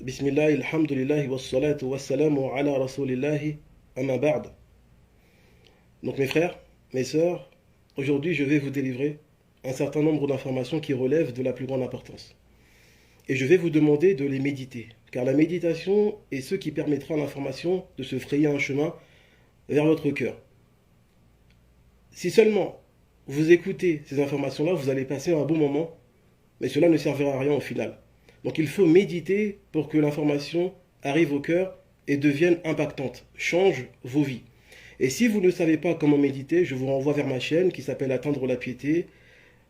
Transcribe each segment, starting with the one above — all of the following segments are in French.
Bismillah, alhamdulillah, wassalatu wassalamu ala rasulillahi, amma ba'd. Donc mes frères, mes sœurs, aujourd'hui je vais vous délivrer un certain nombre d'informations qui relèvent de la plus grande importance. Et je vais vous demander de les méditer, car la méditation est ce qui permettra à l'information de se frayer un chemin vers votre cœur. Si seulement vous écoutez ces informations-là, vous allez passer un bon moment, mais cela ne servira à rien au final. Donc il faut méditer pour que l'information arrive au cœur et devienne impactante, change vos vies. Et si vous ne savez pas comment méditer, je vous renvoie vers ma chaîne qui s'appelle Atteindre la piété.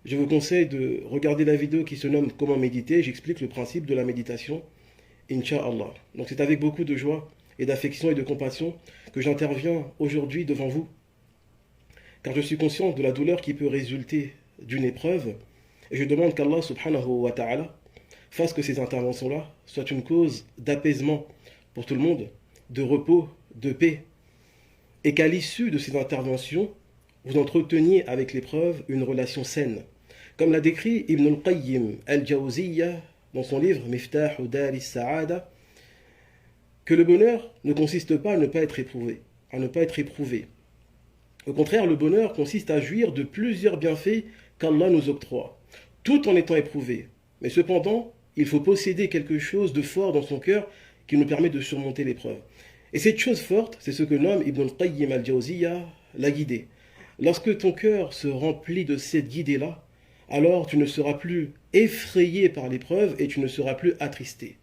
Je vous conseille de regarder la vidéo qui se nomme Comment méditer. J'explique le principe de la méditation, Inch'Allah. Donc c'est avec beaucoup de joie et d'affection et de compassion que j'interviens aujourd'hui devant vous, car je suis conscient de la douleur qui peut résulter d'une épreuve, et je demande qu'Allah subhanahu wa ta'ala fasse que ces interventions-là soient une cause d'apaisement pour tout le monde, de repos, de paix, et qu'à l'issue de ces interventions, vous entreteniez avec l'épreuve une relation saine. Comme l'a décrit Ibn al-Qayyim al-Jawziyya dans son livre Miftahu Dari Sa'ada, que le bonheur ne consiste pas à ne pas être éprouvé, Au contraire, le bonheur consiste à jouir de plusieurs bienfaits qu'Allah nous octroie, tout en étant éprouvé. Mais cependant, il faut posséder quelque chose de fort dans son cœur qui nous permet de surmonter l'épreuve. Et cette chose forte, c'est ce que nomme Ibn al-Qayyim al-Jawziyya la guidée. Lorsque ton cœur se remplit de cette guidée-là, alors tu ne seras plus effrayé par l'épreuve et tu ne seras plus attristé.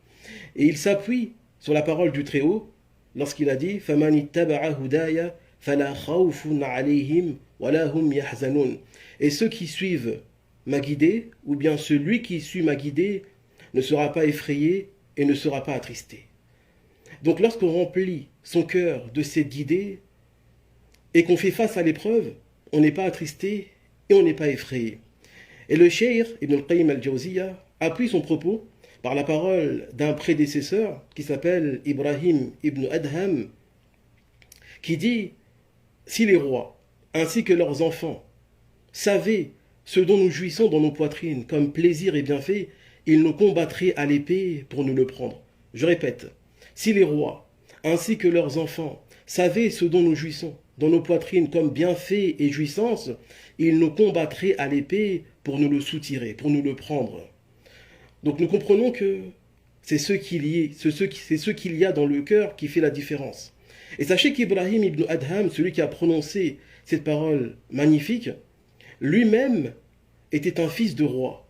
Et il s'appuie sur la parole du Très-Haut lorsqu'il a dit « Faman ittaba'a hudaya fala khawfun alayhim wala hum yahzanun » Et ceux qui suivent ma guidée, ou bien celui qui suit ma guidée, ne sera pas effrayé et ne sera pas attristé. Donc lorsqu'on remplit son cœur de cette guidée et qu'on fait face à l'épreuve, on n'est pas attristé et on n'est pas effrayé. Et le cheikh Ibn al-Qayyim al-Jawziyya appuie son propos par la parole d'un prédécesseur qui s'appelle Ibrahim ibn Adham, qui dit « Si les rois ainsi que leurs enfants savaient ce dont nous jouissons dans nos poitrines comme plaisir et bienfait, ils nous combattraient à l'épée pour nous le prendre. » Je répète, si les rois, ainsi que leurs enfants, savaient ce dont nous jouissons dans nos poitrines comme bienfait et jouissance, ils nous combattraient à l'épée pour nous le soutirer, pour nous le prendre. Donc nous comprenons que c'est ce qu'il y a dans le cœur qui fait la différence. Et sachez qu'Ibrahim ibn Adham, celui qui a prononcé cette parole magnifique, lui-même était un fils de roi.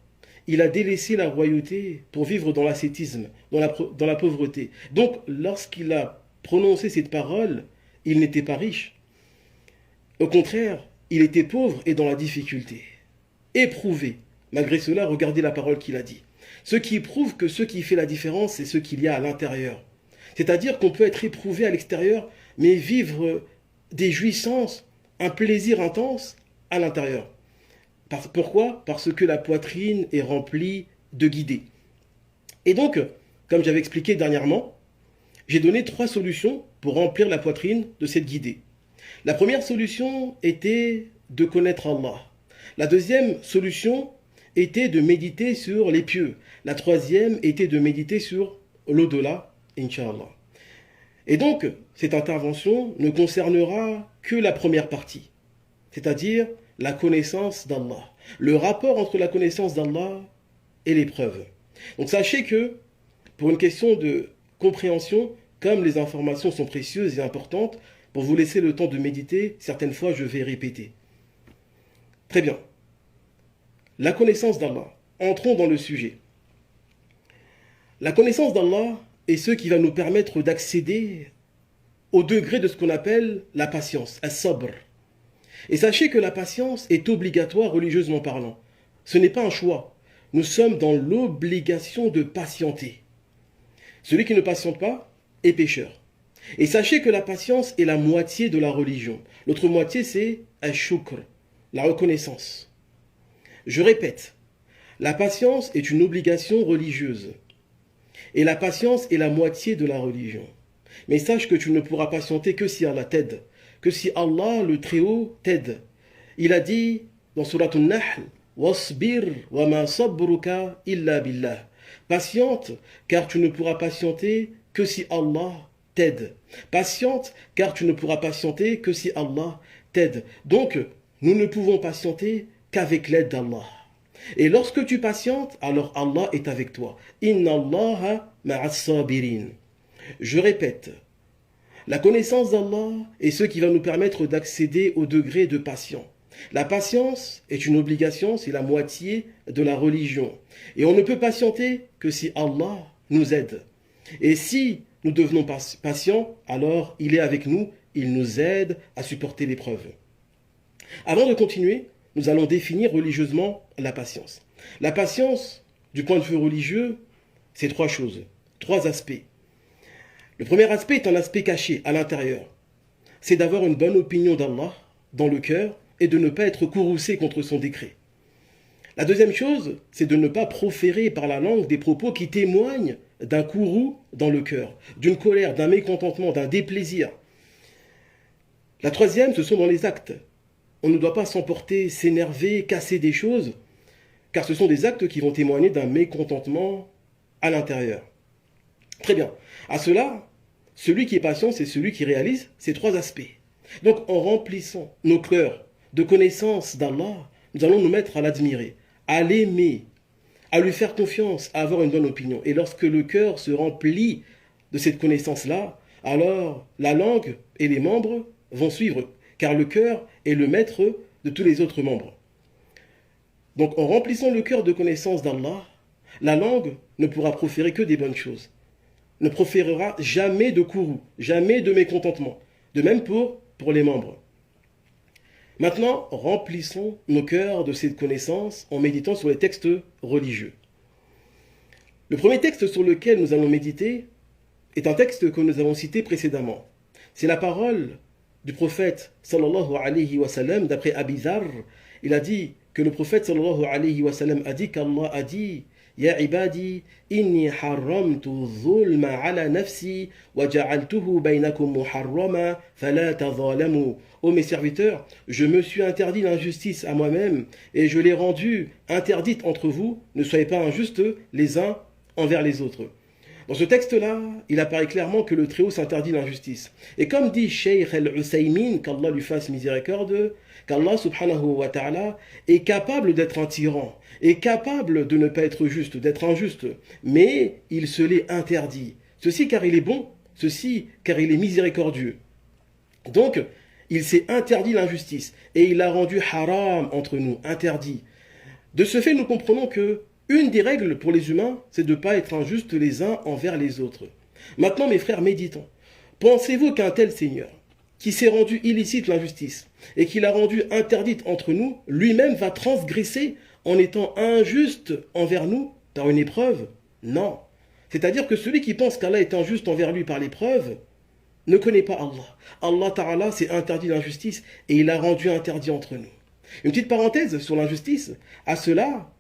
Il a délaissé la royauté pour vivre dans l'ascétisme, dans la pauvreté. Donc, lorsqu'il a prononcé cette parole, il n'était pas riche. Au contraire, il était pauvre et dans la difficulté. Éprouvé. Malgré cela, regardez la parole qu'il a dit. Ce qui prouve que ce qui fait la différence, c'est ce qu'il y a à l'intérieur. C'est-à-dire qu'on peut être éprouvé à l'extérieur, mais vivre des jouissances, un plaisir intense à l'intérieur. Pourquoi ? Parce que la poitrine est remplie de guidée. Et donc, comme j'avais expliqué dernièrement, j'ai donné 3 solutions pour remplir la poitrine de cette guidée. La première solution était de connaître Allah. La deuxième solution était de méditer sur les pieux. La troisième était de méditer sur l'au-delà, Inch'Allah. Et donc, cette intervention ne concernera que la première partie, c'est-à-dire la connaissance d'Allah, le rapport entre la connaissance d'Allah et l'épreuve. Donc sachez que, pour une question de compréhension, comme les informations sont précieuses et importantes, pour vous laisser le temps de méditer, certaines fois je vais répéter. Très bien. La connaissance d'Allah. Entrons dans le sujet. La connaissance d'Allah est ce qui va nous permettre d'accéder au degré de ce qu'on appelle la patience, as-sabr. Et sachez que la patience est obligatoire religieusement parlant. Ce n'est pas un choix. Nous sommes dans l'obligation de patienter. Celui qui ne patiente pas est pécheur. Et sachez que la patience est la moitié de la religion. L'autre moitié, c'est ash-shukr, la reconnaissance. Je répète, la patience est une obligation religieuse. Et la patience est la moitié de la religion. Mais sache que tu ne pourras patienter que si Allah t'aide, que si Allah, le Très-Haut, t'aide. Il a dit dans Surat An-Nahl, « Wasbir wa ma sabruka illa billah » Patiente, car tu ne pourras patienter que si Allah t'aide. Patiente, car tu ne pourras patienter que si Allah t'aide. Donc, nous ne pouvons patienter qu'avec l'aide d'Allah. Et lorsque tu patientes, alors Allah est avec toi. Inna Allaha ma'as sabirin. Je répète, la connaissance d'Allah est ce qui va nous permettre d'accéder au degré de patient. La patience est une obligation, c'est la moitié de la religion. Et on ne peut patienter que si Allah nous aide. Et si nous devenons patients, alors il est avec nous, il nous aide à supporter l'épreuve. Avant de continuer, nous allons définir religieusement la patience. La patience, du point de vue religieux, c'est trois choses, trois aspects. Le premier aspect est un aspect caché, à l'intérieur. C'est d'avoir une bonne opinion d'Allah dans le cœur et de ne pas être courroucé contre son décret. La deuxième chose, c'est de ne pas proférer par la langue des propos qui témoignent d'un courroux dans le cœur, d'une colère, d'un mécontentement, d'un déplaisir. La troisième, ce sont dans les actes. On ne doit pas s'emporter, s'énerver, casser des choses, car ce sont des actes qui vont témoigner d'un mécontentement à l'intérieur. Très bien. À cela, celui qui est patient, c'est celui qui réalise ces trois aspects. Donc, en remplissant nos cœurs de connaissance d'Allah, nous allons nous mettre à l'admirer, à l'aimer, à lui faire confiance, à avoir une bonne opinion. Et lorsque le cœur se remplit de cette connaissance-là, alors la langue et les membres vont suivre, car le cœur est le maître de tous les autres membres. Donc, en remplissant le cœur de connaissance d'Allah, la langue ne pourra proférer que des bonnes choses, ne proférera jamais de courroux, jamais de mécontentement. De même pour les membres. Maintenant, remplissons nos cœurs de cette connaissance en méditant sur les textes religieux. Le premier texte sur lequel nous allons méditer est un texte que nous avons cité précédemment. C'est la parole du prophète sallallahu alayhi wa sallam, d'après Abi Dharr. Il a dit que le prophète sallallahu alayhi wa sallam a dit qu'Allah a dit Ya ibadi, inni harramtu dhulma ala nafsi wa ja'altuhu baynakum muharrama fala tadhalamu. Ô mes serviteurs, je me suis interdit l'injustice à moi-même et je l'ai rendue interdite entre vous. Ne soyez pas injustes les uns envers les autres. Dans ce texte-là, il apparaît clairement que le Très-Haut s'interdit l'injustice. Et comme dit Cheikh al-Usaymin, qu'Allah lui fasse miséricorde, qu'Allah subhanahu wa ta'ala est capable d'être un tyran, est capable de ne pas être juste, d'être injuste, mais il se l'est interdit. Ceci car il est bon, ceci car il est miséricordieux. Donc, il s'est interdit l'injustice et il l'a rendu haram entre nous, interdit. De ce fait, nous comprenons que une des règles pour les humains, c'est de ne pas être injustes les uns envers les autres. Maintenant, mes frères, méditons. Pensez-vous qu'un tel Seigneur, qui s'est rendu illicite l'injustice et qui l'a rendue interdite entre nous, lui-même va transgresser en étant injuste envers nous par une épreuve? Non. C'est-à-dire que celui qui pense qu'Allah est injuste envers lui par l'épreuve ne connaît pas Allah. Allah Ta'ala s'est interdit l'injustice et il l'a rendu interdit entre nous. Une petite parenthèse sur l'injustice. À cela,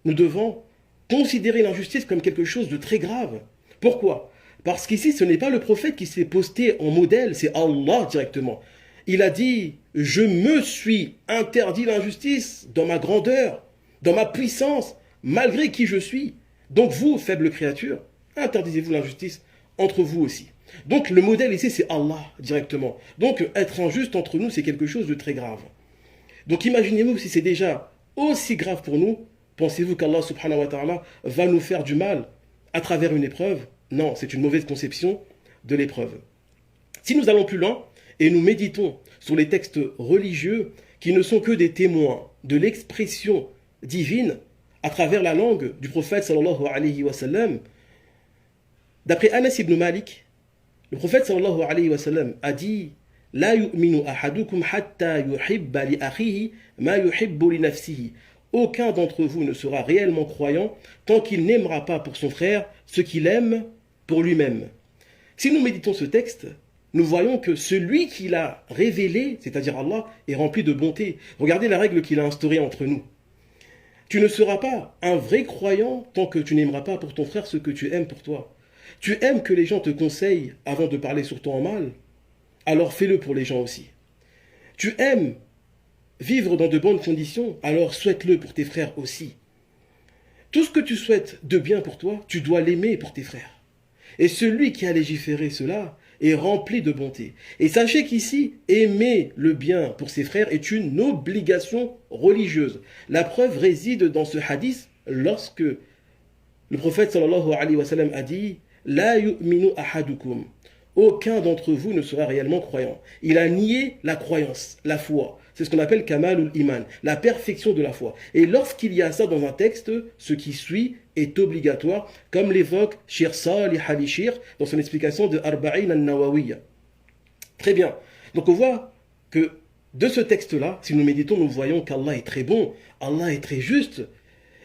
nous devons considérer l'injustice comme quelque chose de très grave. Pourquoi? Parce qu'ici, ce n'est pas le prophète qui s'est posté en modèle, c'est Allah directement. Il a dit, je me suis interdit l'injustice dans ma grandeur, dans ma puissance, malgré qui je suis. Donc vous, faible créature, interdisez-vous l'injustice entre vous aussi. Donc le modèle ici, c'est Allah directement. Donc être injuste entre nous, c'est quelque chose de très grave. Donc imaginez-vous si c'est déjà aussi grave pour nous, pensez-vous qu'Allah subhanahu wa ta'ala va nous faire du mal à travers une épreuve? Non, c'est une mauvaise conception de l'épreuve. Si nous allons plus loin et nous méditons sur les textes religieux qui ne sont que des témoins de l'expression divine à travers la langue du prophète sallallahu alayhi wa sallam, d'après Anas ibn Malik, le prophète sallallahu alayhi wa sallam a dit La yu'minu ahadukum hatta yuhibba li akhihi ma yuhibbu li nafsihi. Aucun d'entre vous ne sera réellement croyant tant qu'il n'aimera pas pour son frère ce qu'il aime pour lui-même. Si nous méditons ce texte, nous voyons que celui qui l'a révélé, c'est-à-dire Allah, est rempli de bonté. Regardez la règle qu'il a instaurée entre nous. Tu ne seras pas un vrai croyant tant que tu n'aimeras pas pour ton frère ce que tu aimes pour toi. Tu aimes que les gens te conseillent avant de parler sur toi en mal, alors fais-le pour les gens aussi. Tu aimes vivre dans de bonnes conditions, alors souhaite-le pour tes frères aussi. Tout ce que tu souhaites de bien pour toi, tu dois l'aimer pour tes frères. Et celui qui a légiféré cela est rempli de bonté. Et sachez qu'ici, aimer le bien pour ses frères est une obligation religieuse. La preuve réside dans ce hadith lorsque le prophète sallallahu alayhi wa sallam a dit « La yu'minu ahadukum » aucun d'entre vous ne sera réellement croyant. Il a nié la croyance, la foi. C'est ce qu'on appelle kamalul iman, la perfection de la foi. Et lorsqu'il y a ça dans un texte, ce qui suit est obligatoire, comme l'évoque Shir Salih al-Shir dans son explication de Arba'in al-Nawawiyya. Très bien. Donc on voit que de ce texte-là, si nous méditons, nous voyons qu'Allah est très bon, Allah est très juste.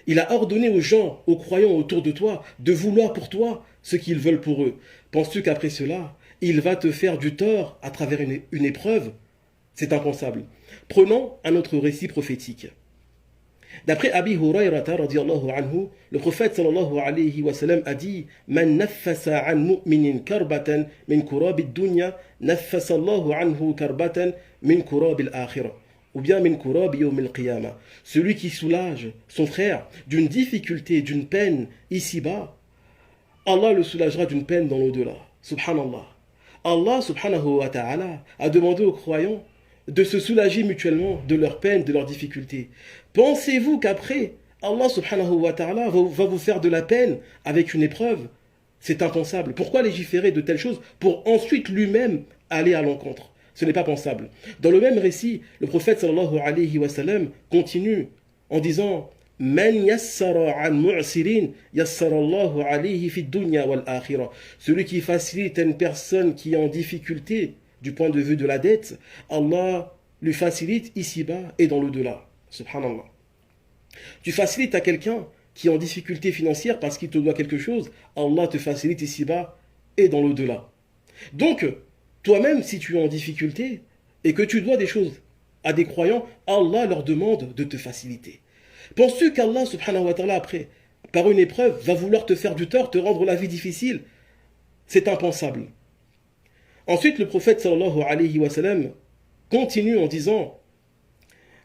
Il a ordonné aux gens, aux croyants autour de toi, de vouloir pour toi ce qu'ils veulent pour eux. Penses-tu qu'après cela, il va te faire du tort à travers une épreuve? C'est impensable. Prenons un autre récit prophétique. D'après Abi Hurayrata radiyallahu anhu, le prophète sallallahu alayhi wa sallam a dit Man naffasa an mu'minin karbatan min kurab ad-dunya naffasa Allahu anhu karbatan min kurab al-akhirah ou bien min kurab yawm al-qiyamah. Celui qui soulage son frère d'une difficulté, d'une peine ici-bas, Allah le soulagera d'une peine dans l'au-delà. Subhanallah. Allah subhanahu wa ta'ala a demandé aux croyants de se soulager mutuellement de leurs peines, de leurs difficultés. Pensez-vous qu'après, Allah subhanahu wa ta'ala va vous faire de la peine avec une épreuve? C'est impensable. Pourquoi légiférer de telles choses pour ensuite lui-même aller à l'encontre? Ce n'est pas pensable. Dans le même récit, le prophète sallallahu alayhi wa sallam continue en disant Man yassara an mu'sirin yassara Allahu alayhi fi dunya wal akhirah. Celui qui facilite à une personne qui est en difficulté du point de vue de la dette, Allah lui facilite ici-bas et dans l'au-delà. Subhanallah. Tu facilites à quelqu'un qui est en difficulté financière parce qu'il te doit quelque chose, Allah te facilite ici-bas et dans l'au-delà. Donc, toi-même, si tu es en difficulté et que tu dois des choses à des croyants, Allah leur demande de te faciliter. Penses-tu qu'Allah, subhanahu wa ta'ala, après, par une épreuve, va vouloir te faire du tort, te rendre la vie difficile? C'est impensable. Ensuite, le prophète sallallahu alayhi wa sallam continue en disant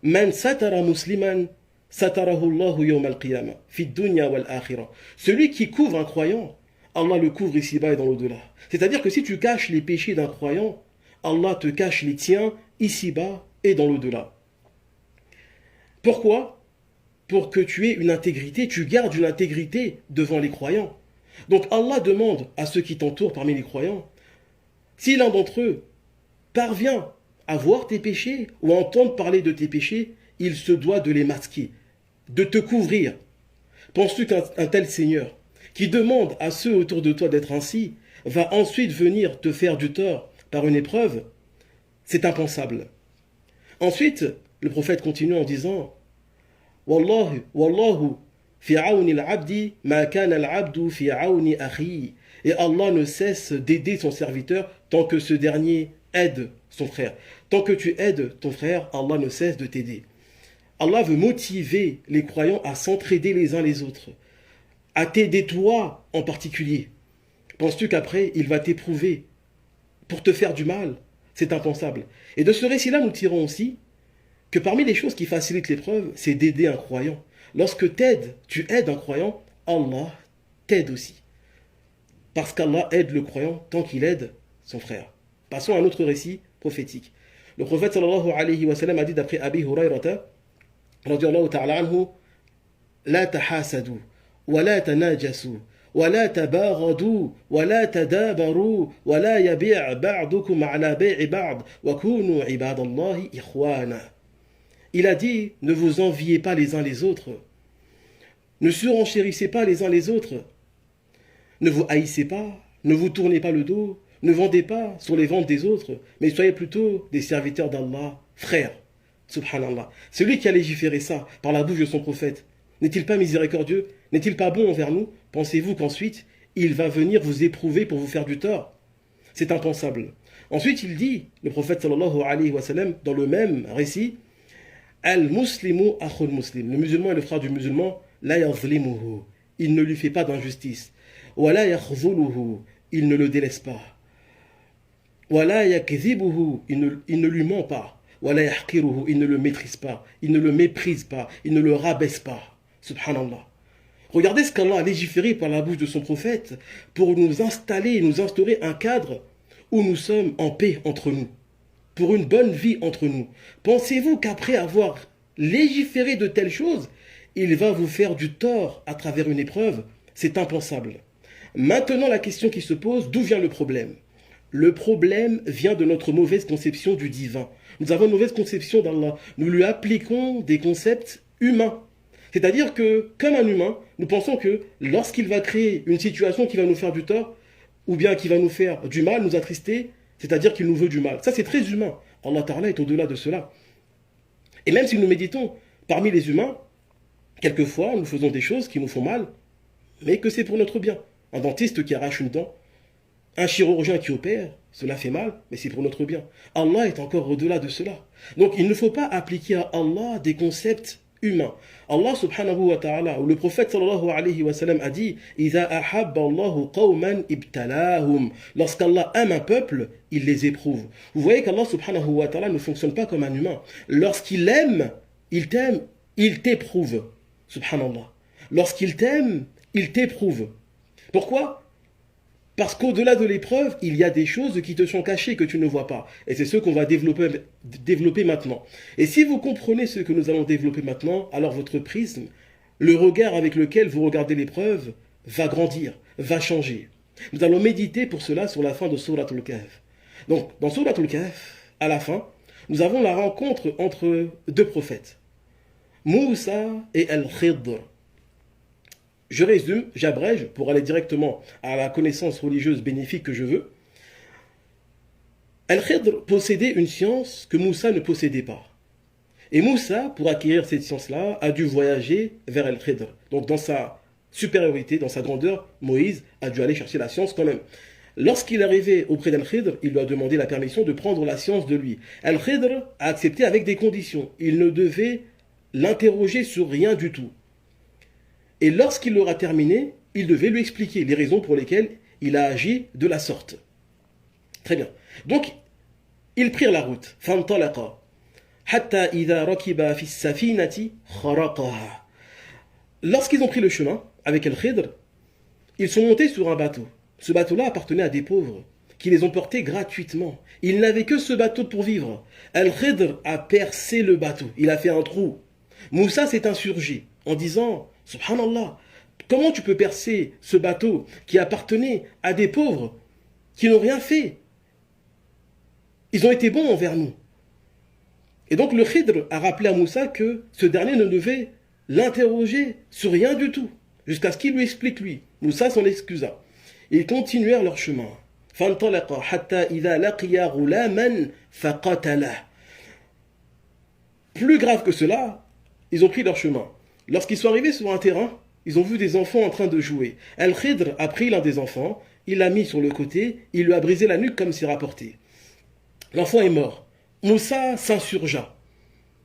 Man satara musliman satarahu Allahu yawm al-qiyamah fi dunya wal akhirah. Celui qui couvre un croyant, Allah le couvre ici-bas et dans l'au-delà. C'est-à-dire que si tu caches les péchés d'un croyant, Allah te cache les tiens ici-bas et dans l'au-delà. Pourquoi? Pour que tu aies une intégrité, tu gardes une intégrité devant les croyants. Donc Allah demande à ceux qui t'entourent parmi les croyants, si l'un d'entre eux parvient à voir tes péchés ou à entendre parler de tes péchés, il se doit de les masquer, de te couvrir. Penses-tu qu'un tel Seigneur, qui demande à ceux autour de toi d'être ainsi, va ensuite venir te faire du tort par une épreuve? C'est impensable. Ensuite, le prophète continue en disant Wallahu fi auni al-abdi ma kana al-abdu fi auni akhi. Et Allah ne cesse d'aider son serviteur tant que ce dernier aide son frère. Tant que tu aides ton frère, Allah ne cesse de t'aider. Allah veut motiver les croyants à s'entraider les uns les autres, à t'aider toi en particulier. Penses-tu qu'après, il va t'éprouver pour te faire du mal? C'est impensable. Et de ce récit-là, nous tirons aussi que parmi les choses qui facilitent l'épreuve, c'est d'aider un croyant. Lorsque tu aides un croyant, Allah t'aide aussi. Parce qu'Allah aide le croyant tant qu'il aide son frère. Passons à un autre récit prophétique. Le prophète sallallahu alayhi wa sallam a dit d'après Abi Hurayrata radiyallahu ta'ala anhu La tahasadu, wa la tanajasu, wa la tabaghadu, wa la tadabaru, wa la yabi' ba'dukum ala bay'i ba'd, wa kunu ibadallahi ikhwana. Il a dit, ne vous enviez pas les uns les autres, ne surenchérissez pas les uns les autres, ne vous haïssez pas, ne vous tournez pas le dos, ne vendez pas sur les ventes des autres, mais soyez plutôt des serviteurs d'Allah, frères. Subhanallah. Celui qui a légiféré ça par la bouche de son prophète, n'est-il pas miséricordieux? N'est-il pas bon envers nous? Pensez-vous qu'ensuite, il va venir vous éprouver pour vous faire du tort? C'est impensable. Ensuite, il dit, le prophète sallallahu alayhi wa sallam, dans le même récit, Al-muslimu akhul muslim. Le musulman est le frère du musulman, la yazlimuhu. Il ne lui fait pas d'injustice. Wa la yakhzuluhu. Il ne le délaisse pas. Wa la yakzibuhu. Il ne lui ment pas. Wa la yahqiruhu. Il ne le maîtrise pas. Il ne le méprise pas. Il ne le rabaisse pas. Subhanallah. Regardez ce qu'Allah a légiféré par la bouche de son prophète pour nous installer, nous instaurer un cadre où nous sommes en paix entre nous, pour une bonne vie entre nous. Pensez-vous qu'après avoir légiféré de telles choses, il va vous faire du tort à travers une épreuve? C'est impensable. Maintenant, la question qui se pose, d'où vient le problème? Le problème vient de notre mauvaise conception du divin. Nous avons une mauvaise conception d'Allah. Nous lui appliquons des concepts humains. C'est-à-dire que, comme un humain, nous pensons que lorsqu'il va créer une situation qui va nous faire du tort, ou bien qui va nous faire du mal, nous attrister, c'est-à-dire qu'il nous veut du mal. Ça, c'est très humain. Allah Ta'ala est au-delà de cela. Et même si nous méditons parmi les humains, quelquefois, nous faisons des choses qui nous font mal, mais que c'est pour notre bien. Un dentiste qui arrache une dent, un chirurgien qui opère, cela fait mal, mais c'est pour notre bien. Allah est encore au-delà de cela. Donc, il ne faut pas appliquer à Allah des concepts humain. Allah subhanahu wa ta'ala, ou le prophète sallallahu alayhi wa sallam a dit إِذَا أَحَبَّ اللَّهُ قَوْمًا إِبْتَلَاهُمْ. Lorsqu'Allah aime un peuple, il les éprouve. Vous voyez qu'Allah subhanahu wa ta'ala ne fonctionne pas comme un humain. Lorsqu'il aime, il t'aime, il t'éprouve. Subhanallah. Lorsqu'il t'aime, il t'éprouve. Pourquoi? Parce qu'au-delà de l'épreuve, il y a des choses qui te sont cachées, que tu ne vois pas. Et c'est ce qu'on va développer maintenant. Et si vous comprenez ce que nous allons développer maintenant, alors votre prisme, le regard avec lequel vous regardez l'épreuve, va grandir, va changer. Nous allons méditer pour cela sur la fin de Surat al-Kahf. Donc, dans Surat al-Kahf, à la fin, nous avons la rencontre entre deux prophètes, Moussa et Al-Khidr. Je résume, j'abrège pour aller directement à la connaissance religieuse bénéfique que je veux. Al-Khidr possédait une science que Moussa ne possédait pas. Et Moussa, pour acquérir cette science-là, a dû voyager vers Al-Khidr. Donc dans sa supériorité, dans sa grandeur, Moïse a dû aller chercher la science quand même. Lorsqu'il est arrivé auprès d'Al-Khidr, il lui a demandé la permission de prendre la science de lui. Al-Khidr a accepté avec des conditions. Il ne devait l'interroger sur rien du tout. Et lorsqu'il l'aura terminé, il devait lui expliquer les raisons pour lesquelles il a agi de la sorte. Très bien. Donc, ils prirent la route. فَانْطَلَقَا حَتَّى إِذَا رَكِبَا فِي السَّفِينَةِ خَرَقَهَا. Lorsqu'ils ont pris le chemin avec Al-Khidr, ils sont montés sur un bateau. Ce bateau-là appartenait à des pauvres qui les ont portés gratuitement. Ils n'avaient que ce bateau pour vivre. Al-Khidr a percé le bateau. Il a fait un trou. Moussa s'est insurgé en disant... Subhanallah, comment tu peux percer ce bateau qui appartenait à des pauvres qui n'ont rien fait? Ils ont été bons envers nous. Et donc le Khidr a rappelé à Moussa que ce dernier ne devait l'interroger sur rien du tout, jusqu'à ce qu'il lui explique lui. Moussa s'en excusa. Ils continuèrent leur chemin. فَانْطَلَقَا حَتَّى إِذَا لَقِيَا غُلَامًا فَقَتَلَهُ. Plus grave que cela, ils ont pris leur chemin. Lorsqu'ils sont arrivés sur un terrain, ils ont vu des enfants en train de jouer. Al-Khidr a pris l'un des enfants, il l'a mis sur le côté, il lui a brisé la nuque comme c'est rapporté. L'enfant est mort. Moussa s'insurgea.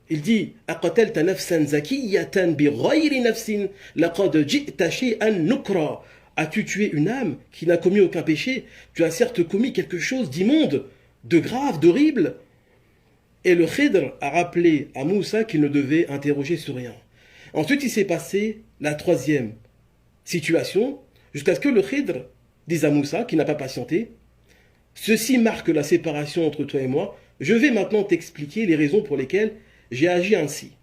Il dit أَقَتَلْتَ نَفْسًا زَكِيَّةً بِغَيْرِ نَفْسٍ لَقَدْ جِئْتَ شَيْئًا نُكْرًا. As-tu tué une âme qui n'a commis aucun péché? Tu as certes commis quelque chose d'immonde, de grave, d'horrible. Et le Khidr a rappelé à Moussa qu'il ne devait interroger sur rien. Ensuite, il s'est passé la troisième situation, jusqu'à ce que le Khidr dise à Moussa, qui n'a pas patienté, « Ceci marque la séparation entre toi et moi. Je vais maintenant t'expliquer les raisons pour lesquelles j'ai agi ainsi. »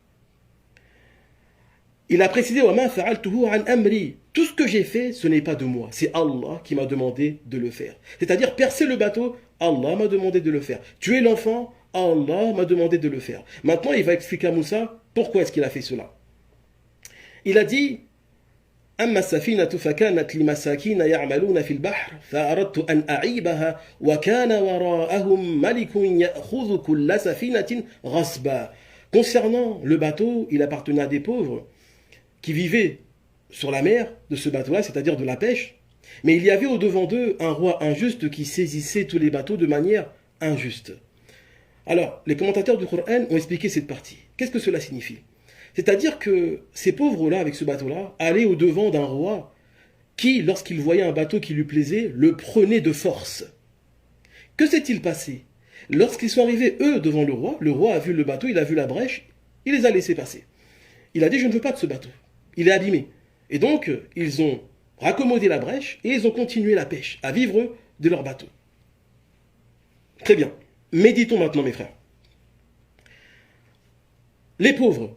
Il a précisé « وَمَا فَعَلْتُهُ عَنْ أَمْرِي » Tout ce que j'ai fait, ce n'est pas de moi. C'est Allah qui m'a demandé de le faire. C'est-à-dire, percer le bateau, Allah m'a demandé de le faire. Tuer l'enfant, Allah m'a demandé de le faire. Maintenant, il va expliquer à Moussa pourquoi est-ce qu'il a fait cela. Il a dit أما السفينة فكانت لمساكين يعملون في البحر فأردت أن أعيبها وكان وراءهم ملك يأخذ كل سفينة غصبا. Concernant le bateau, il appartenait à des pauvres qui vivaient sur la mer de ce bateau-là, c'est-à-dire de la pêche. Mais il y avait au-devant d'eux un roi injuste qui saisissait tous les bateaux de manière injuste. Alors, les commentateurs du Coran ont expliqué cette partie. Qu'est-ce que cela signifie? C'est-à-dire que ces pauvres-là, avec ce bateau-là, allaient au-devant d'un roi qui, lorsqu'il voyait un bateau qui lui plaisait, le prenait de force. Que s'est-il passé? Lorsqu'ils sont arrivés, eux, devant le roi a vu le bateau, il a vu la brèche, il les a laissés passer. Il a dit, je ne veux pas de ce bateau. Il est abîmé. Et donc, ils ont raccommodé la brèche et ils ont continué la pêche, à vivre de leur bateau. Très bien. Méditons maintenant, mes frères. Les pauvres,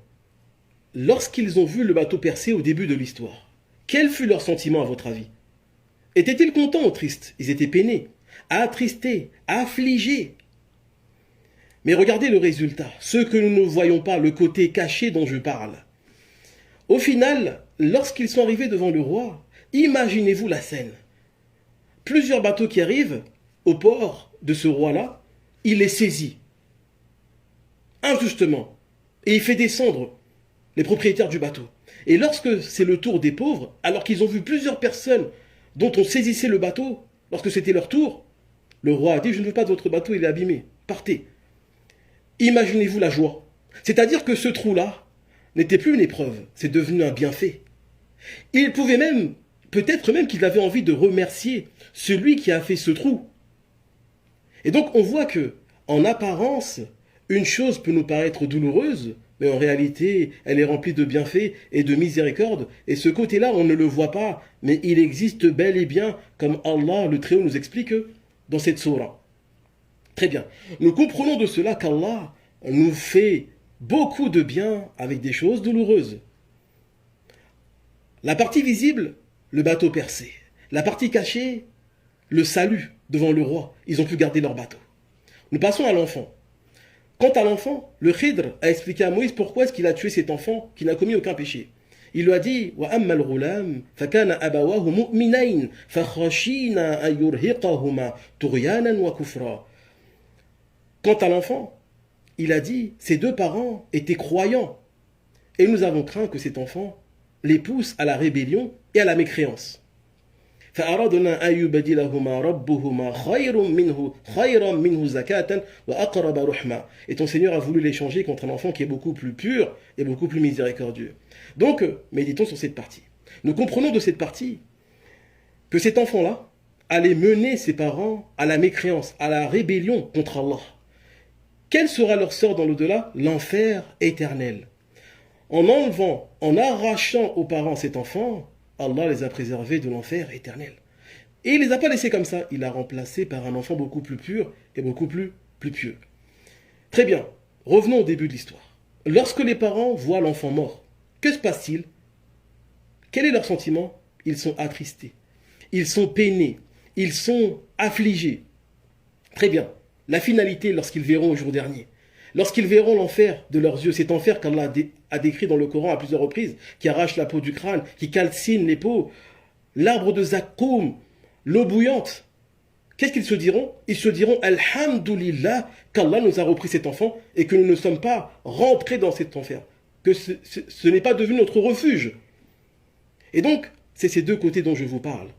lorsqu'ils ont vu le bateau percer au début de l'histoire, quel fut leur sentiment à votre avis? Étaient-ils contents ou tristes? Ils étaient peinés, attristés, affligés. Mais regardez le résultat, ce que nous ne voyons pas, le côté caché dont je parle. Au final, lorsqu'ils sont arrivés devant le roi, imaginez-vous la scène. Plusieurs bateaux qui arrivent au port de ce roi-là, il les saisit, injustement, et il fait descendre les propriétaires du bateau. Et lorsque c'est le tour des pauvres, alors qu'ils ont vu plusieurs personnes dont on saisissait le bateau, lorsque c'était leur tour, le roi a dit « Je ne veux pas de votre bateau, il est abîmé, partez ». Imaginez-vous la joie. C'est-à-dire que ce trou-là n'était plus une épreuve, c'est devenu un bienfait. Il pouvait même, peut-être même qu'il avait envie de remercier celui qui a fait ce trou. Et donc on voit que, en apparence, une chose peut nous paraître douloureuse, mais en réalité, elle est remplie de bienfaits et de miséricorde. Et ce côté-là, on ne le voit pas, mais il existe bel et bien, comme Allah, le Très-Haut, nous explique dans cette sourate. Très bien. Nous comprenons de cela qu'Allah nous fait beaucoup de bien avec des choses douloureuses. La partie visible, le bateau percé. La partie cachée, le salut devant le roi. Ils ont pu garder leur bateau. Nous passons à l'enfant. Quant à l'enfant, le Khidr a expliqué à Moïse pourquoi est-ce qu'il a tué cet enfant qui n'a commis aucun péché. Il lui a dit وَأَمَّا الْغُلَامُ فَكَانَ أَبَوَاهُ مُؤْمِنَيْنِ فَخَشِينَا أَن يُرْهِقَهُمَا طُغْيَانًا وَكُفْرًا. Quant à l'enfant, il a dit ses deux parents étaient croyants et nous avons craint que cet enfant les pousse à la rébellion et à la mécréance. فأردنا أن يبدلهما ربهما خيرا منه زكاة وأقرب رحمة. Et ton Seigneur a voulu l'échanger contre un enfant qui est beaucoup plus pur et beaucoup plus miséricordieux. Donc, méditons sur cette partie. Nous comprenons de cette partie que cet enfant-là allait mener ses parents à la mécréance, à la rébellion contre Allah. Quel sera leur sort dans l'au-delà? L'enfer éternel. En enlevant, en arrachant aux parents cet enfant, Allah les a préservés de l'enfer éternel. Et il ne les a pas laissés comme ça. Il l'a remplacé par un enfant beaucoup plus pur et beaucoup plus pieux. Très bien. Revenons au début de l'histoire. Lorsque les parents voient l'enfant mort, que se passe-t-il? Quel est leur sentiment? Ils sont attristés. Ils sont peinés. Ils sont affligés. Très bien. La finalité lorsqu'ils verront au jour dernier. Lorsqu'ils verront l'enfer de leurs yeux, cet enfer qu'Allah a décrit dans le Coran à plusieurs reprises, qui arrache la peau du crâne, qui calcine les peaux, l'arbre de Zakkoum, l'eau bouillante. Qu'est-ce qu'ils se diront? Ils se diront Alhamdulillah qu'Allah nous a repris cet enfant et que nous ne sommes pas rentrés dans cet enfer, que ce n'est pas devenu notre refuge. Et donc, c'est ces deux côtés dont je vous parle.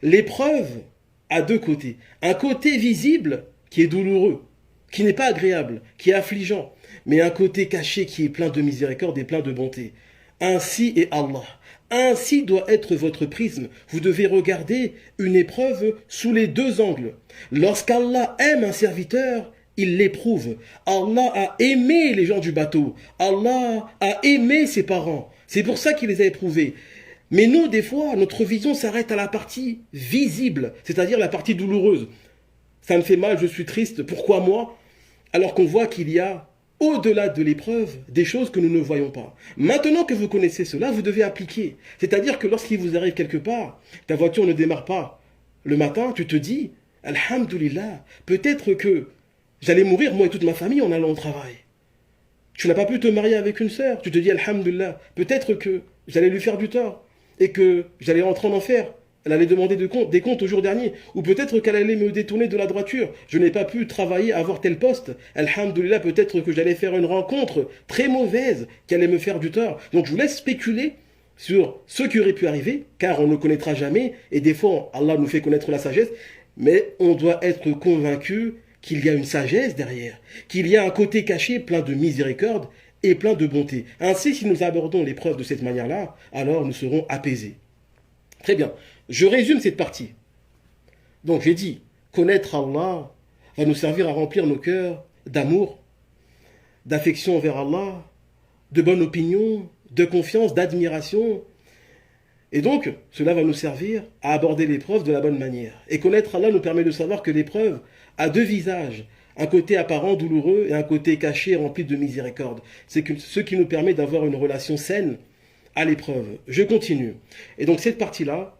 L'épreuve a deux côtés. Un côté visible qui est douloureux, qui n'est pas agréable, qui est affligeant, mais un côté caché qui est plein de miséricorde et plein de bonté. Ainsi est Allah. Ainsi doit être votre prisme. Vous devez regarder une épreuve sous les deux angles. Lorsqu'Allah aime un serviteur, il l'éprouve. Allah a aimé les gens du bateau. Allah a aimé ses parents. C'est pour ça qu'il les a éprouvés. Mais nous, des fois, notre vision s'arrête à la partie visible, c'est-à-dire la partie douloureuse. Ça me fait mal, je suis triste, pourquoi moi? Alors qu'on voit qu'il y a, au-delà de l'épreuve, des choses que nous ne voyons pas. Maintenant que vous connaissez cela, vous devez appliquer. C'est-à-dire que lorsqu'il vous arrive quelque part, ta voiture ne démarre pas le matin, tu te dis, Alhamdulillah, peut-être que j'allais mourir, moi et toute ma famille, en allant au travail. Tu n'as pas pu te marier avec une sœur, tu te dis, Alhamdulillah, peut-être que j'allais lui faire du tort et que j'allais rentrer en enfer. Elle allait demander des comptes au jour dernier. Ou peut-être qu'elle allait me détourner de la droiture. Je n'ai pas pu travailler, avoir tel poste. Alhamdulillah, peut-être que j'allais faire une rencontre très mauvaise qui allait me faire du tort. Donc je vous laisse spéculer sur ce qui aurait pu arriver, car on ne connaîtra jamais. Et des fois, Allah nous fait connaître la sagesse. Mais on doit être convaincu qu'il y a une sagesse derrière. Qu'il y a un côté caché plein de miséricorde et plein de bonté. Ainsi, si nous abordons l'épreuve de cette manière-là, alors nous serons apaisés. Très bien. Je résume cette partie. Donc j'ai dit, connaître Allah va nous servir à remplir nos cœurs d'amour, d'affection envers Allah, de bonne opinion, de confiance, d'admiration. Et donc, cela va nous servir à aborder l'épreuve de la bonne manière. Et connaître Allah nous permet de savoir que l'épreuve a deux visages, un côté apparent douloureux et un côté caché rempli de miséricorde. C'est ce qui nous permet d'avoir une relation saine à l'épreuve. Je continue. Et donc cette partie-là,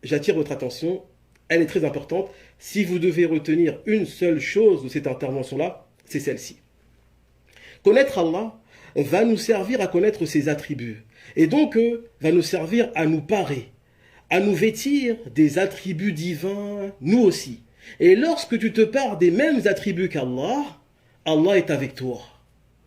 j'attire votre attention, elle est très importante. Si vous devez retenir une seule chose de cette intervention-là, c'est celle-ci. Connaître Allah va nous servir à connaître ses attributs. Et donc, va nous servir à nous parer, à nous vêtir des attributs divins, nous aussi. Et lorsque tu te pares des mêmes attributs qu'Allah, Allah est avec toi.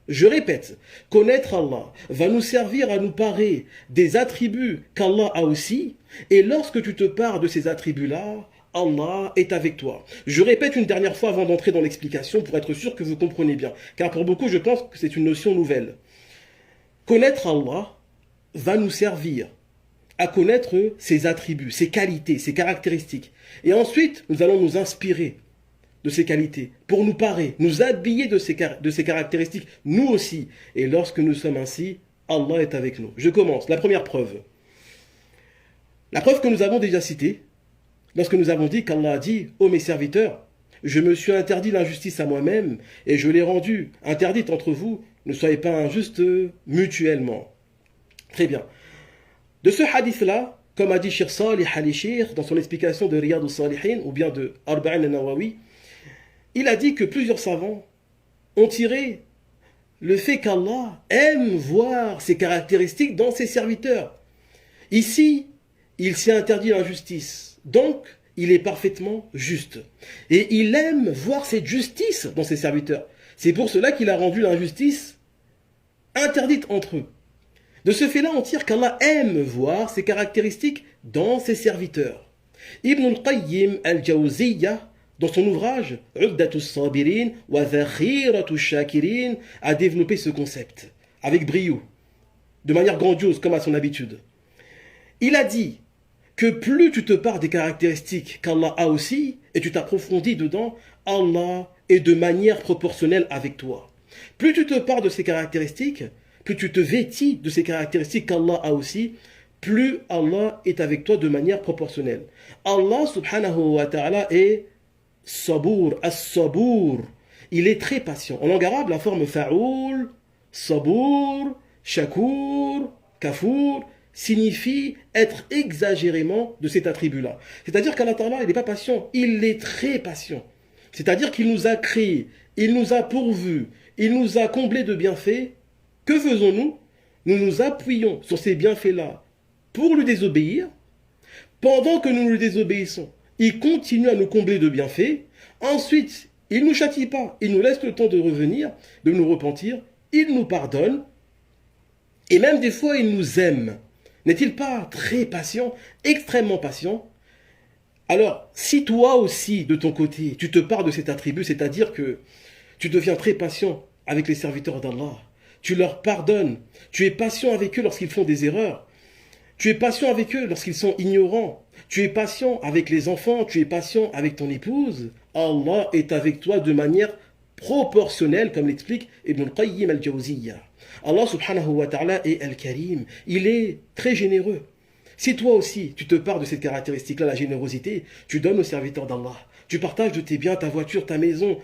Je répète, connaître Allah va nous servir à nous parer des attributs qu'Allah a aussi. Et lorsque tu te pares de ces attributs-là, Allah est avec toi. Je répète une dernière fois avant d'entrer dans l'explication pour être sûr que vous comprenez bien. Car pour beaucoup, je pense que c'est une notion nouvelle. Connaître Allah va nous servir à connaître ses attributs, ses qualités, ses caractéristiques. Et ensuite, nous allons nous inspirer de ces qualités pour nous parer, nous habiller de ces caractéristiques, nous aussi. Et lorsque nous sommes ainsi, Allah est avec nous. Je commence. La première preuve. La preuve que nous avons déjà citée, lorsque nous avons dit qu'Allah a dit « Ô mes serviteurs, je me suis interdit l'injustice à moi-même et je l'ai rendue interdite entre vous, ne soyez pas injustes mutuellement. » Très bien. De ce hadith-là, comme a dit Cheikh Salih al-Shir dans son explication de Riyad al-Salihin ou bien de Arba'in al-Nawawi, il a dit que plusieurs savants ont tiré le fait qu'Allah aime voir ses caractéristiques dans ses serviteurs. Ici, il s'est interdit l'injustice, donc il est parfaitement juste. Et il aime voir cette justice dans ses serviteurs. C'est pour cela qu'il a rendu l'injustice interdite entre eux. De ce fait-là, on tire qu'Allah aime voir ses caractéristiques dans ses serviteurs. Ibn al-Qayyim al-Jawziyya, dans son ouvrage « Uqdatus Sabirin wa Zakhiratus Shakirin » a développé ce concept, avec brio, de manière grandiose, comme à son habitude. Il a dit que plus tu te pares des caractéristiques qu'Allah a aussi, et tu t'approfondis dedans, Allah est de manière proportionnelle avec toi. Plus tu te pares de ces caractéristiques, plus tu te vêtis de ces caractéristiques qu'Allah a aussi, plus Allah est avec toi de manière proportionnelle. Allah subhanahu wa ta'ala est sabour, as-sabour. Il est très patient. En langue arabe, la forme fa'oul, sabour, shakour, kafour, signifie être exagérément de cet attribut-là. C'est-à-dire qu'Allah ta'ala, il n'est pas patient, il est très patient. C'est-à-dire qu'il nous a créés, il nous a pourvus, il nous a comblés de bienfaits. Que faisons-nous? Nous nous appuyons sur ces bienfaits-là pour lui désobéir. Pendant que nous lui désobéissons, il continue à nous combler de bienfaits. Ensuite, il ne nous châtie pas. Il nous laisse le temps de revenir, de nous repentir. Il nous pardonne. Et même des fois, il nous aime. N'est-il pas très patient, extrêmement patient? Alors, si toi aussi, de ton côté, tu te pares de cet attribut, c'est-à-dire que tu deviens très patient avec les serviteurs d'Allah, tu leur pardonnes, tu es patient avec eux lorsqu'ils font des erreurs, tu es patient avec eux lorsqu'ils sont ignorants, tu es patient avec les enfants, tu es patient avec ton épouse, Allah est avec toi de manière proportionnelle, comme l'explique Ibn al-Qayyim al-Jawziyya. Allah subhanahu wa ta'ala est al-Karim, il est très généreux. Si toi aussi, tu te pares de cette caractéristique-là, la générosité, tu donnes aux serviteurs d'Allah, tu partages de tes biens, ta voiture, ta maison,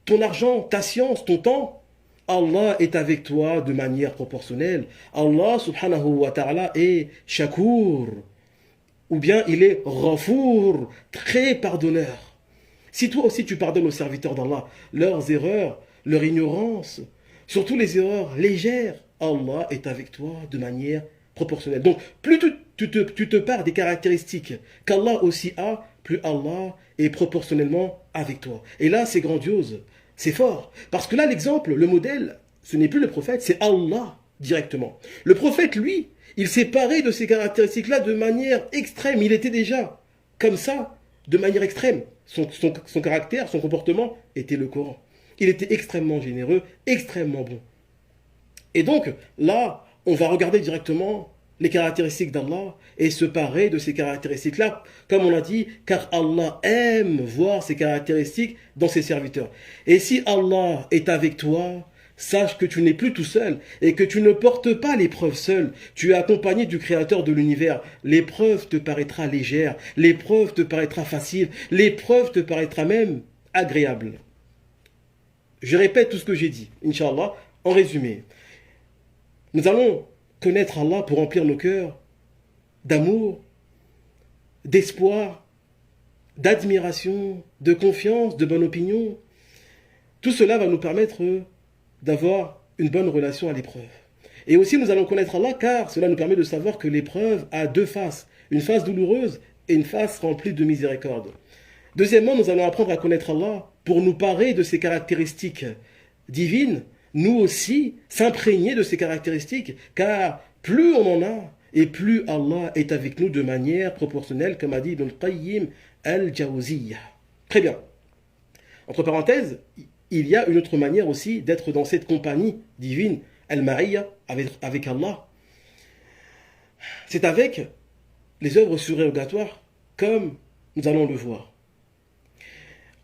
ton argent, ta science, ton temps, Allah est avec toi de manière proportionnelle. Allah subhanahu wa ta'ala est shakour, ou bien il est ghafour, très pardonneur. Si toi aussi tu pardonnes aux serviteurs d'Allah leurs erreurs, leur ignorance, surtout les erreurs légères, Allah est avec toi de manière proportionnelle. Donc plus tu te pares des caractéristiques qu'Allah aussi a, plus Allah est proportionnellement avec toi. Et là c'est grandiose. C'est fort. Parce que là, l'exemple, le modèle, ce n'est plus le prophète, c'est Allah directement. Le prophète, lui, il s'est paré de ces caractéristiques-là de manière extrême. Il était déjà comme ça, de manière extrême. Son caractère, son comportement était le Coran. Il était extrêmement généreux, extrêmement bon. Et donc, là, on va regarder directement les caractéristiques d'Allah et se parer de ces caractéristiques-là, comme on l'a dit, car Allah aime voir ces caractéristiques dans ses serviteurs. Et si Allah est avec toi, sache que tu n'es plus tout seul et que tu ne portes pas l'épreuve seul. Tu es accompagné du Créateur de l'univers. L'épreuve te paraîtra légère, l'épreuve te paraîtra facile, l'épreuve te paraîtra même agréable. Je répète tout ce que j'ai dit, Inch'Allah, en résumé. Nous allons connaître Allah pour remplir nos cœurs d'amour, d'espoir, d'admiration, de confiance, de bonne opinion. Tout cela va nous permettre d'avoir une bonne relation à l'épreuve. Et aussi nous allons connaître Allah car cela nous permet de savoir que l'épreuve a deux faces, une face douloureuse et une face remplie de miséricorde. Deuxièmement, nous allons apprendre à connaître Allah pour nous parer de ses caractéristiques divines, nous aussi s'imprégner de ses caractéristiques, car plus on en a, et plus Allah est avec nous de manière proportionnelle, comme a dit Ibn al-Qayyim al-Jawziyya. Très bien. Entre parenthèses, il y a une autre manière aussi d'être dans cette compagnie divine, al-Ma'iyya, avec Allah. C'est avec les œuvres surérogatoires, comme nous allons le voir.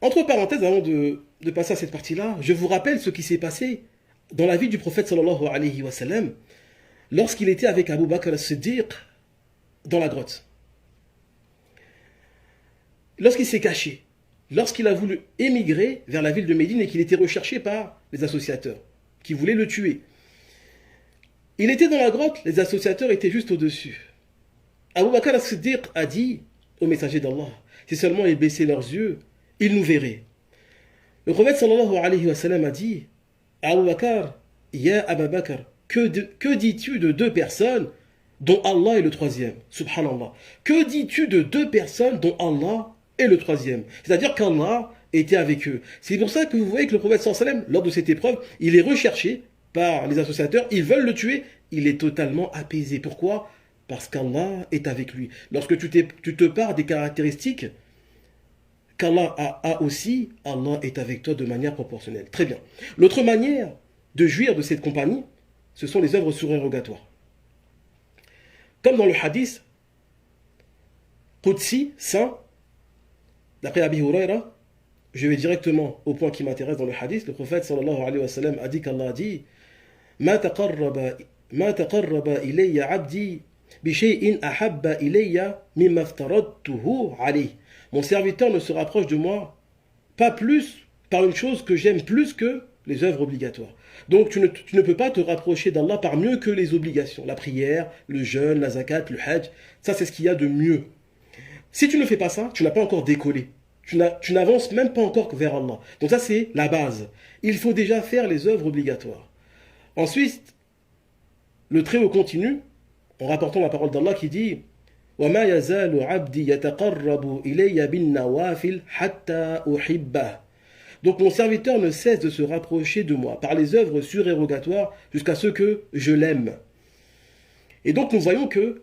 Entre parenthèses, avant de passer à cette partie-là, je vous rappelle ce qui s'est passé dans la vie du prophète sallallahu alayhi wa sallam, lorsqu'il était avec Abu Bakr as-Siddiq dans la grotte. Lorsqu'il s'est caché, lorsqu'il a voulu émigrer vers la ville de Médine et qu'il était recherché par les associateurs qui voulaient le tuer. Il était dans la grotte, les associateurs étaient juste au-dessus. Abu Bakr as-Siddiq a dit au messager d'Allah, si seulement ils baissaient leurs yeux, ils nous verraient. Le prophète sallallahu alayhi wa sallam a dit, Abu Bakr, ya Abu Bakr, que dis-tu de deux personnes dont Allah est le troisième? Subhanallah. Que dis-tu de deux personnes dont Allah est le troisième? C'est-à-dire qu'Allah était avec eux. C'est pour ça que vous voyez que le prophète sallallahu alayhi wa sallam, lors de cette épreuve, il est recherché par les associateurs, ils veulent le tuer, il est totalement apaisé. Pourquoi? Parce qu'Allah est avec lui. Lorsque tu te pares des caractéristiques qu'Allah a aussi, Allah est avec toi de manière proportionnelle. Très bien. L'autre manière de jouir de cette compagnie, ce sont les œuvres surérogatoires. Comme dans le hadith Qudsi, saint, d'après Abi Huraira, je vais directement au point qui m'intéresse dans le hadith. Le prophète sallallahu alayhi wa sallam a dit qu'Allah a dit Ma taqarraba ilayya abdi bi shay'in ahabba ilayya mimma aftaradtuhu alayhi. Mon serviteur ne se rapproche de moi pas plus par une chose que j'aime plus que les œuvres obligatoires. Donc tu ne peux pas te rapprocher d'Allah par mieux que les obligations. La prière, le jeûne, la zakat, le hajj, ça c'est ce qu'il y a de mieux. Si tu ne fais pas ça, tu n'as pas encore décollé. Tu n'avances même pas encore vers Allah. Donc ça c'est la base. Il faut déjà faire les œuvres obligatoires. Ensuite, le très haut continue en rapportant la parole d'Allah qui dit وَمَا يَزَالُ عَبْدِي يَتَقَرَّبُ إِلَيَّ بِالنَّوَافِلِ حَتَّى أُحِبَّهُ. Donc mon serviteur ne cesse de se rapprocher de moi par les œuvres surérogatoires jusqu'à ce que je l'aime. Et donc nous voyons que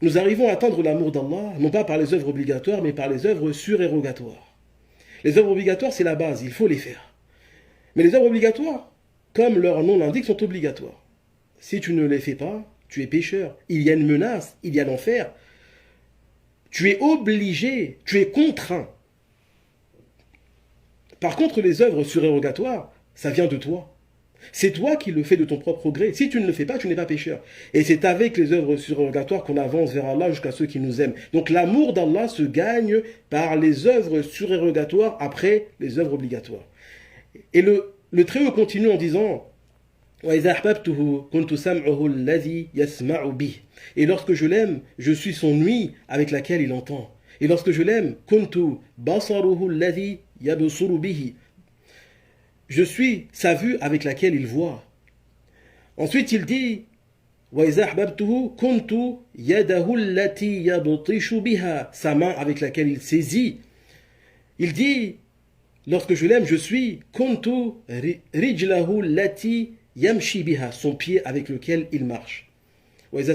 nous arrivons à atteindre l'amour d'Allah, non pas par les œuvres obligatoires, mais par les œuvres surérogatoires. Les œuvres obligatoires, c'est la base, il faut les faire. Mais les œuvres obligatoires, comme leur nom l'indique, sont obligatoires. Si tu ne les fais pas, tu es pécheur. Il y a une menace, il y a l'enfer. Tu es obligé, tu es contraint. Par contre, les œuvres surérogatoires, ça vient de toi. C'est toi qui le fais de ton propre gré. Si tu ne le fais pas, tu n'es pas pécheur. Et c'est avec les œuvres surérogatoires qu'on avance vers Allah jusqu'à ceux qui nous aiment. Donc l'amour d'Allah se gagne par les œuvres surérogatoires après les œuvres obligatoires. Et le très haut continue en disant et lorsque je l'aime, je suis son ouïe avec laquelle il entend. Et lorsque je l'aime, je suis sa vue avec laquelle il voit. Ensuite il dit sa main avec laquelle il saisit. Il dit lorsque je l'aime, je suis yamshi biha, son pied avec lequel il marche. S'il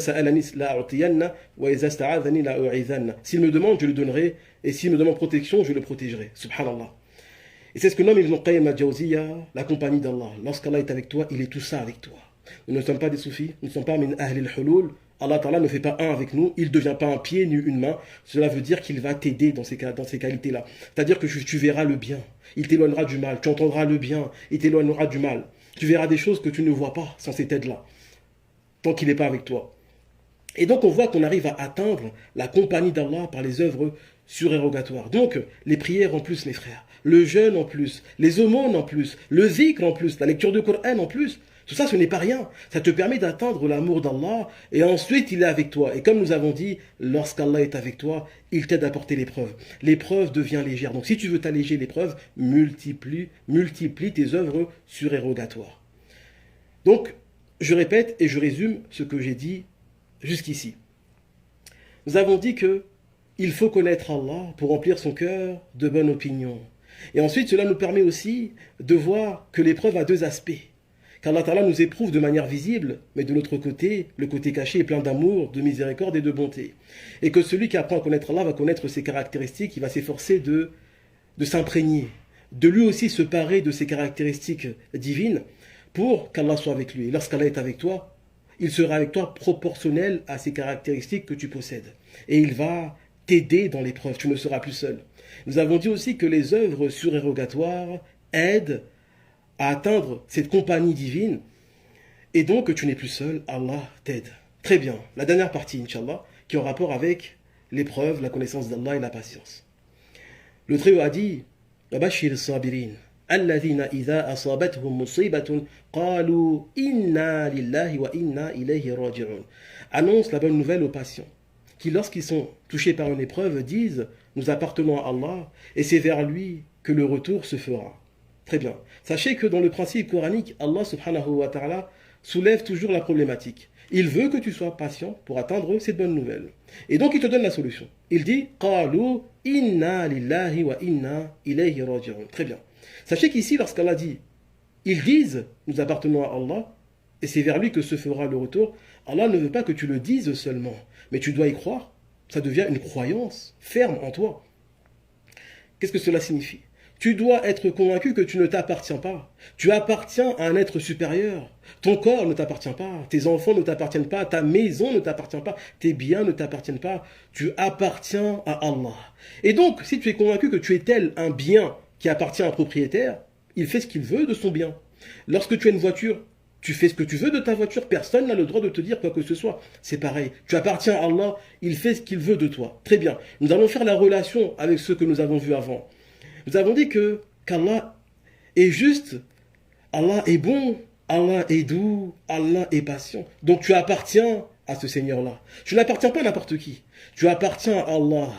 me demande, je lui donnerai, et s'il me demande protection, je le protégerai. Subhanallah. Et c'est ce que nomme Ibn Qayyim al-Jawziyya, la compagnie d'Allah. Lorsqu'Allah est avec toi, il est tout ça avec toi. Nous ne sommes pas des soufis, nous ne sommes pas min ahli al-hulul, Allah Ta'ala ne fait pas un avec nous, il ne devient pas un pied ni une main. Cela veut dire qu'il va t'aider dans ces qualités-là. C'est-à-dire que tu verras le bien, il t'éloignera du mal. Tu entendras le bien, il t'éloignera du mal. Tu verras des choses que tu ne vois pas sans cette aide-là, tant qu'il n'est pas avec toi. Et donc on voit qu'on arrive à atteindre la compagnie d'Allah par les œuvres surérogatoires. Donc les prières en plus, mes frères, le jeûne en plus, les aumônes en plus, le zikr en plus, la lecture du Coran en plus, tout ça ce n'est pas rien. Ça te permet d'atteindre l'amour d'Allah et ensuite il est avec toi. Et comme nous avons dit, lorsqu'Allah est avec toi, il t'aide à porter l'épreuve. L'épreuve devient légère. Donc si tu veux t'alléger l'épreuve, multiplie tes œuvres surérogatoires. Donc je répète et je résume ce que j'ai dit jusqu'ici. Nous avons dit que il faut connaître Allah pour remplir son cœur de bonne opinion. Et ensuite, cela nous permet aussi de voir que l'épreuve a deux aspects. Qu'Allah Ta'ala nous éprouve de manière visible, mais de l'autre côté, le côté caché est plein d'amour, de miséricorde et de bonté. Et que celui qui apprend à connaître Allah va connaître ses caractéristiques, il va s'efforcer de s'imprégner, de lui aussi se parer de ses caractéristiques divines pour qu'Allah soit avec lui. Et lorsqu'Allah est avec toi, il sera avec toi proportionnel à ces caractéristiques que tu possèdes. Et il va t'aider dans l'épreuve, tu ne seras plus seul. Nous avons dit aussi que les œuvres surérogatoires aident à atteindre cette compagnie divine, et donc tu n'es plus seul, Allah t'aide. Très bien, la dernière partie, Inch'Allah, qui est en rapport avec l'épreuve, la connaissance d'Allah et la patience. Le Très-Haut a dit « Bashir sabirin » الذين إذا أصابتهم مصيبة قالوا إنا لله وإنا إليه راجعون. Annonce la bonne nouvelle aux patients qui, lorsqu'ils sont touchés par une épreuve, disent « Nous appartenons à Allah et c'est vers lui que le retour se fera. » Très bien. Sachez que dans le principe coranique, Allah subhanahu wa ta'ala soulève toujours la problématique. Il veut que tu sois patient pour atteindre cette bonne nouvelle. Et donc il te donne la solution. Il dit « قالوا إنا لله وإنا إليه راجعون. » Très bien. Sachez qu'ici, lorsqu'Allah dit, ils disent, nous appartenons à Allah, et c'est vers lui que se fera le retour, Allah ne veut pas que tu le dises seulement, mais tu dois y croire. Ça devient une croyance ferme en toi. Qu'est-ce que cela signifie? Tu dois être convaincu que tu ne t'appartiens pas. Tu appartiens à un être supérieur. Ton corps ne t'appartient pas. Tes enfants ne t'appartiennent pas. Ta maison ne t'appartient pas. Tes biens ne t'appartiennent pas. Tu appartiens à Allah. Et donc, si tu es convaincu que tu es tel un bien qui appartient à un propriétaire, il fait ce qu'il veut de son bien. Lorsque tu as une voiture, tu fais ce que tu veux de ta voiture, personne n'a le droit de te dire quoi que ce soit. C'est pareil, tu appartiens à Allah, il fait ce qu'il veut de toi. Très bien, nous allons faire la relation avec ce que nous avons vu avant. Nous avons dit qu'Allah est juste, Allah est bon, Allah est doux, Allah est patient. Donc tu appartiens à ce Seigneur-là. Tu n'appartiens pas à n'importe qui. Tu appartiens à Allah,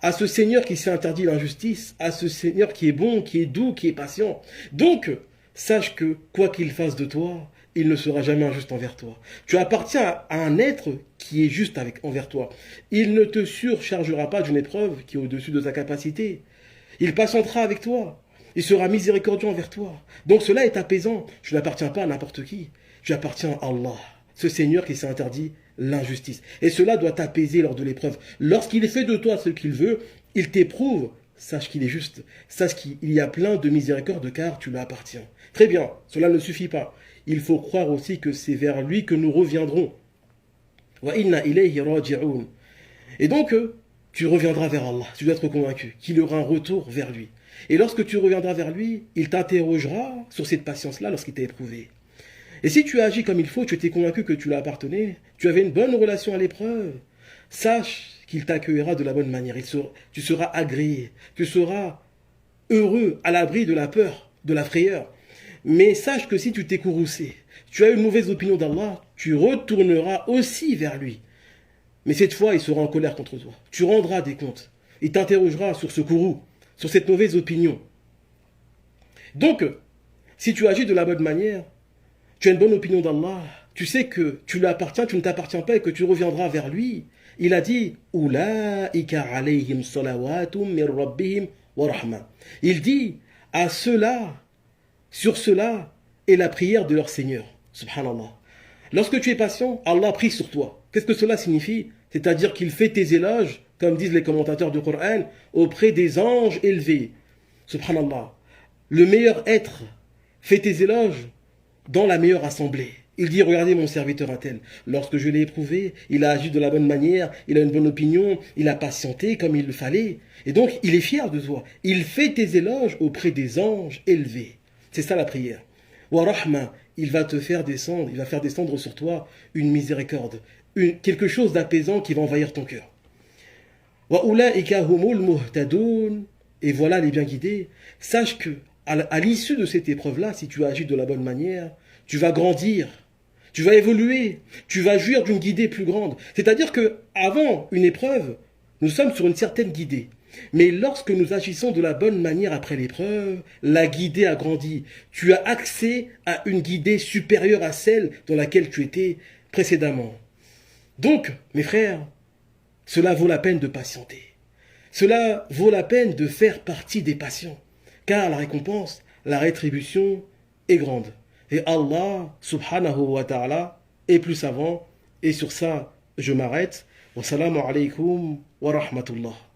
à ce Seigneur qui s'est interdit l'injustice, à ce Seigneur qui est bon, qui est doux, qui est patient. Donc, sache que, quoi qu'il fasse de toi, il ne sera jamais injuste envers toi. Tu appartiens à un être qui est juste envers toi. Il ne te surchargera pas d'une épreuve qui est au-dessus de ta capacité. Il patientera avec toi. Il sera miséricordieux envers toi. Donc cela est apaisant. Tu n'appartiens pas à n'importe qui. Tu appartiens à Allah, ce Seigneur qui s'est interdit l'injustice. Et cela doit t'apaiser lors de l'épreuve. Lorsqu'il fait de toi ce qu'il veut, il t'éprouve. Sache qu'il est juste. Sache qu'il y a plein de miséricorde car tu lui appartiens. Très bien, cela ne suffit pas. Il faut croire aussi que c'est vers lui que nous reviendrons. Wa inna ilayhi raji'un. Et donc, tu reviendras vers Allah. Tu dois être convaincu qu'il y aura un retour vers lui. Et lorsque tu reviendras vers lui, il t'interrogera sur cette patience-là lorsqu'il t'a éprouvé. Et si tu agis comme il faut, tu étais convaincu que tu lui appartenais, tu avais une bonne relation à l'épreuve, sache qu'il t'accueillera de la bonne manière. Tu seras agréé, tu seras heureux, à l'abri de la peur, de la frayeur. Mais sache que si tu t'es courroucé, tu as une mauvaise opinion d'Allah, tu retourneras aussi vers lui. Mais cette fois, il sera en colère contre toi. Tu rendras des comptes. Il t'interrogera sur ce courroux, sur cette mauvaise opinion. Donc, si tu agis de la bonne manière, tu as une bonne opinion d'Allah, tu sais que tu lui appartiens, tu ne t'appartiens pas et que tu reviendras vers lui. Il a dit « Ulaika alayhim salawatum min rabbihim wa rahma » Il dit à ceux-là, sur cela est la prière de leur Seigneur. Subhanallah. Lorsque tu es patient, Allah prie sur toi. Qu'est-ce que cela signifie? C'est-à-dire qu'il fait tes éloges, comme disent les commentateurs du Coran, auprès des anges élevés. Subhanallah. Le meilleur être fait tes éloges dans la meilleure assemblée. Il dit, regardez mon serviteur un tel, lorsque je l'ai éprouvé, il a agi de la bonne manière, il a une bonne opinion, il a patienté comme il le fallait. Et donc, il est fier de toi. Il fait tes éloges auprès des anges élevés. C'est ça la prière. Wa rahma, il va te faire descendre, il va faire descendre sur toi une miséricorde, quelque chose d'apaisant qui va envahir ton cœur. Wa ulaika humul muhtadoun, et voilà les bien guidés. Sache que, à l'issue de cette épreuve-là, si tu agis de la bonne manière, tu vas grandir, tu vas évoluer, tu vas jouir d'une guidée plus grande. C'est-à-dire que avant une épreuve, nous sommes sur une certaine guidée. Mais lorsque nous agissons de la bonne manière après l'épreuve, la guidée a grandi. Tu as accès à une guidée supérieure à celle dans laquelle tu étais précédemment. Donc, mes frères, cela vaut la peine de patienter. Cela vaut la peine de faire partie des patients. Car la récompense, la rétribution est grande. Et Allah, subhanahu wa ta'ala, est plus savant. Et sur ça, je m'arrête. Wassalamu alaikum wa rahmatullah.